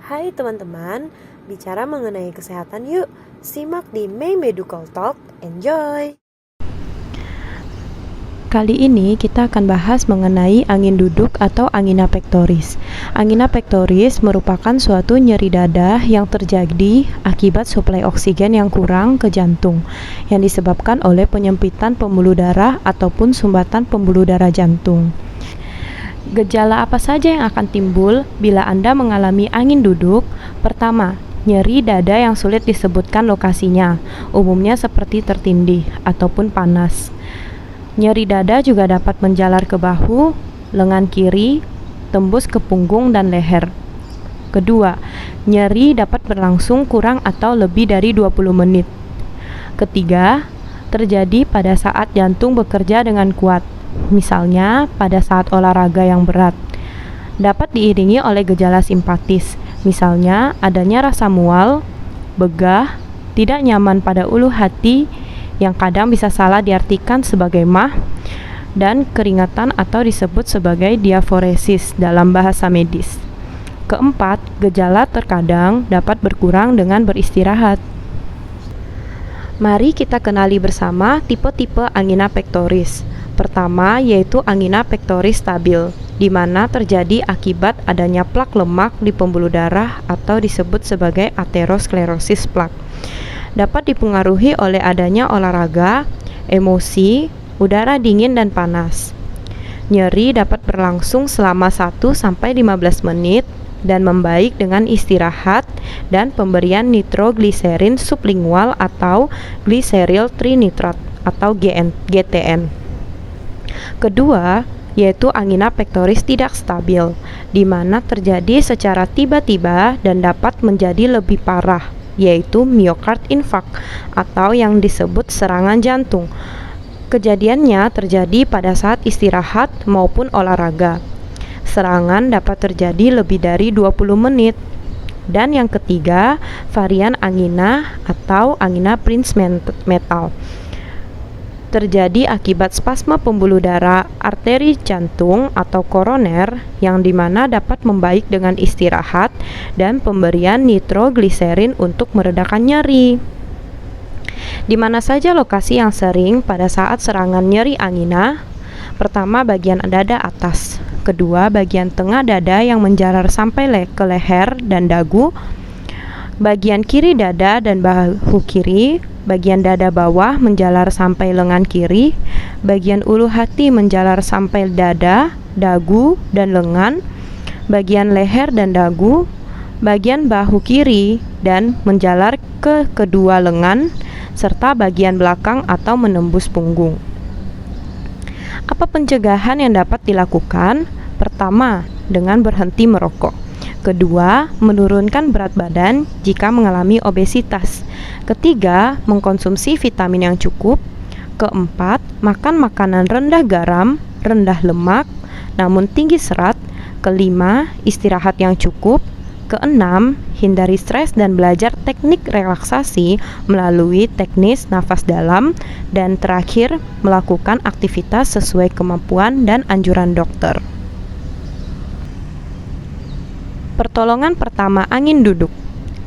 Hai teman-teman, bicara mengenai kesehatan yuk. Simak di May Medical Talk, enjoy! Kali ini kita akan bahas mengenai angin duduk atau angina pectoris. Angina pectoris merupakan suatu nyeri dada yang terjadi akibat suplai oksigen yang kurang ke jantung, yang disebabkan oleh penyempitan pembuluh darah ataupun sumbatan pembuluh darah jantung. Gejala apa saja yang akan timbul bila Anda mengalami angin duduk? Pertama, nyeri dada yang sulit disebutkan lokasinya, umumnya seperti tertindih ataupun panas. Nyeri dada juga dapat menjalar ke bahu, lengan kiri, tembus ke punggung dan leher. Kedua, nyeri dapat berlangsung kurang atau lebih dari 20 menit. Ketiga, terjadi pada saat jantung bekerja dengan kuat, misalnya pada saat olahraga yang berat. Dapat diiringi oleh gejala simpatis, misalnya adanya rasa mual, begah, tidak nyaman pada ulu hati yang kadang bisa salah diartikan sebagai mah, dan keringatan atau disebut sebagai diaforesis dalam bahasa medis. Keempat, gejala terkadang dapat berkurang dengan beristirahat. Mari kita kenali bersama tipe-tipe angina pectoris. Pertama yaitu angina pectoris stabil, di mana terjadi akibat adanya plak lemak di pembuluh darah atau disebut sebagai aterosklerosis plak. Dapat dipengaruhi oleh adanya olahraga, emosi, udara dingin dan panas. Nyeri dapat berlangsung selama 1-15 menit dan membaik dengan istirahat dan pemberian nitrogliserin sublingual atau glyceryl trinitrat atau GTN. Kedua, yaitu angina pectoris tidak stabil, di mana terjadi secara tiba-tiba dan dapat menjadi lebih parah, yaitu myocard infarct atau yang disebut serangan jantung. Kejadiannya terjadi pada saat istirahat maupun olahraga. Serangan dapat terjadi lebih dari 20 menit. Dan yang ketiga, varian angina atau angina Prinzmetal. Terjadi akibat spasme pembuluh darah arteri jantung atau koroner yang dimana dapat membaik dengan istirahat dan pemberian nitrogliserin untuk meredakan nyeri. Di mana saja lokasi yang sering pada saat serangan nyeri angina? Pertama, bagian dada atas. Kedua, bagian tengah dada yang menjalar sampai ke leher dan dagu. Bagian kiri dada dan bahu kiri. Bagian dada bawah menjalar sampai lengan kiri, bagian ulu hati menjalar sampai dada, dagu, dan lengan, bagian leher dan dagu, bagian bahu kiri, dan menjalar ke kedua lengan, serta bagian belakang atau menembus punggung. Apa pencegahan yang dapat dilakukan? Pertama, dengan berhenti merokok. Kedua, menurunkan berat badan jika mengalami obesitas. Ketiga, mengkonsumsi vitamin yang cukup. Keempat, makan makanan rendah garam, rendah lemak, namun tinggi serat. Kelima, istirahat yang cukup. Keenam, hindari stres dan belajar teknik relaksasi melalui teknis nafas dalam. Dan terakhir, melakukan aktivitas sesuai kemampuan dan anjuran dokter. Pertolongan pertama angin duduk.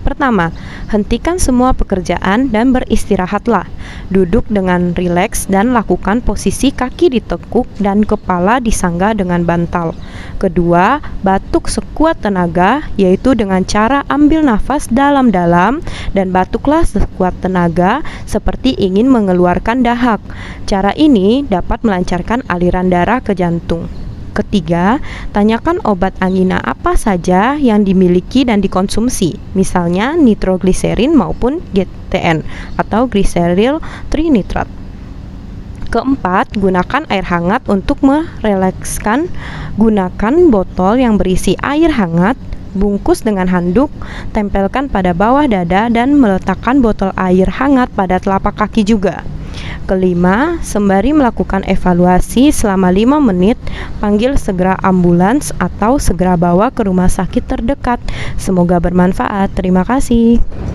Pertama, hentikan semua pekerjaan dan beristirahatlah. Duduk dengan rileks dan lakukan posisi kaki ditekuk dan kepala disanggah dengan bantal. Kedua, batuk sekuat tenaga, yaitu dengan cara ambil nafas dalam-dalam dan batuklah sekuat tenaga seperti ingin mengeluarkan dahak. Cara ini dapat melancarkan aliran darah ke jantung. Ketiga, tanyakan obat angina apa saja yang dimiliki dan dikonsumsi, misalnya nitrogliserin maupun GTN atau glyceryl trinitrat. Keempat, gunakan air hangat untuk merelekskan. Gunakan botol yang berisi air hangat, bungkus dengan handuk, tempelkan pada bawah dada dan meletakkan botol air hangat pada telapak kaki juga. Kelima, sembari melakukan evaluasi selama 5 menit, panggil segera ambulans atau segera bawa ke rumah sakit terdekat. Semoga bermanfaat. Terima kasih.